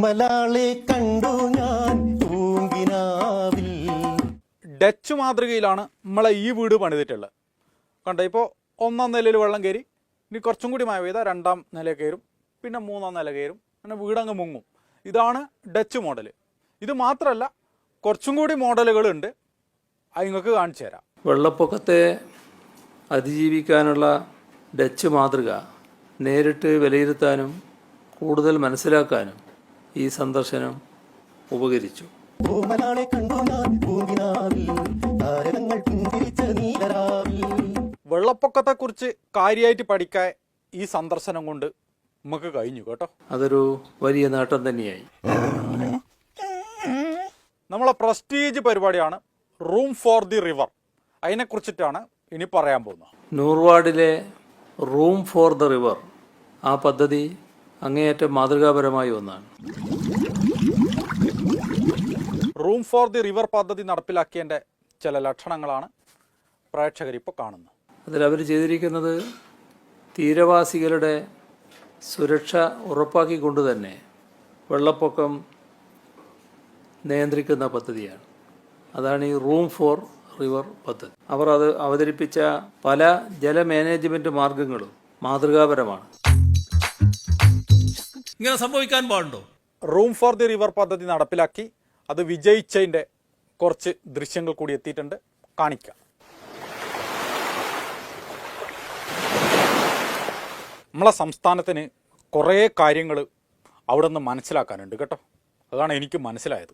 ഓമലാളെ കണ്ടു ഞാൻ പൂങ്കിനാവിൽ. ഡച്ച് മാതൃകയിലാണ് നമ്മളെ ഈ വീട് പണിതിട്ടുള്ളത്. കണ്ടോ, ഇപ്പോൾ 1ാം നിലയിൽ വെള്ളം കയറി, ഇനി കുറച്ചും കൂടി മഴ പെയ്താൽ 2ാം നില കയറും, പിന്നെ 3ാം നില കയറും, പിന്നെ വീടങ്ങ് മുങ്ങും. ഇതാണ് ഡച്ച് മോഡൽ. ഇത് മാത്രമല്ല, കുറച്ചും കൂടി മോഡലുകളുണ്ട്, അത് നിങ്ങൾക്ക് കാണിച്ചു തരാം. വെള്ളപ്പൊക്കത്തെ അതിജീവിക്കാനുള്ള ഡച്ച് മാതൃക നേരിട്ട് വിലയിരുത്താനും കൂടുതൽ മനസ്സിലാക്കാനും ഈ സന്ദർശനം ഉപകരിച്ചു. വെള്ളപ്പൊക്കത്തെക്കുറിച്ച് കാര്യമായിട്ട് പഠിക്കാൻ ഈ സന്ദർശനം കൊണ്ട് നമുക്ക് കഴിഞ്ഞു കേട്ടോ. അതൊരു വലിയ നേട്ടം തന്നെയായി. നമ്മളെ പ്രസ്റ്റീജ് പരിപാടിയാണ് റൂം ഫോർ ദി റിവർ. അതിനെക്കുറിച്ചിട്ടാണ് ഇനി പറയാൻ പോകുന്നത്. നൂർവാഡിലെ റൂം ഫോർ ദ റിവർ, ആ പദ്ധതി അങ്ങേയറ്റം മാതൃകാപരമായ ഒന്നാണ്. റൂം ഫോർ ദി റിവർ പദ്ധതി നടപ്പിലാക്കിയതിൻ്റെ ചില ലക്ഷണങ്ങളാണ് പ്രേക്ഷകരിപ്പോൾ കാണുന്നത്. അതിലവർ ചെയ്തിരിക്കുന്നത് തീരവാസികളുടെ സുരക്ഷ ഉറപ്പാക്കിക്കൊണ്ട് തന്നെ വെള്ളപ്പൊക്കം നിയന്ത്രിക്കുന്ന പദ്ധതിയാണ്. അതാണ് ഈ റൂം ഫോർ റിവർ പദ്ധതി. അവർ അത് അവതരിപ്പിച്ച പല ജല മാനേജ്മെൻറ്റ് മാർഗങ്ങളും മാതൃകാപരമാണ്. ഇങ്ങനെ സംഭവിക്കാൻ പാടുണ്ടോ? റൂം ഫോർ ദി റിവർ പദ്ധതി നടപ്പിലാക്കി അത് വിജയിച്ചതിൻ്റെ കുറച്ച് ദൃശ്യങ്ങൾ കൂടി എത്തിയിട്ടുണ്ട്, കാണിക്കാം. നമ്മളെ സംസ്ഥാനത്തിന് കുറേ കാര്യങ്ങൾ അവിടെ നിന്ന് മനസ്സിലാക്കാനുണ്ട് കേട്ടോ. അതാണ് എനിക്ക് മനസ്സിലായത്.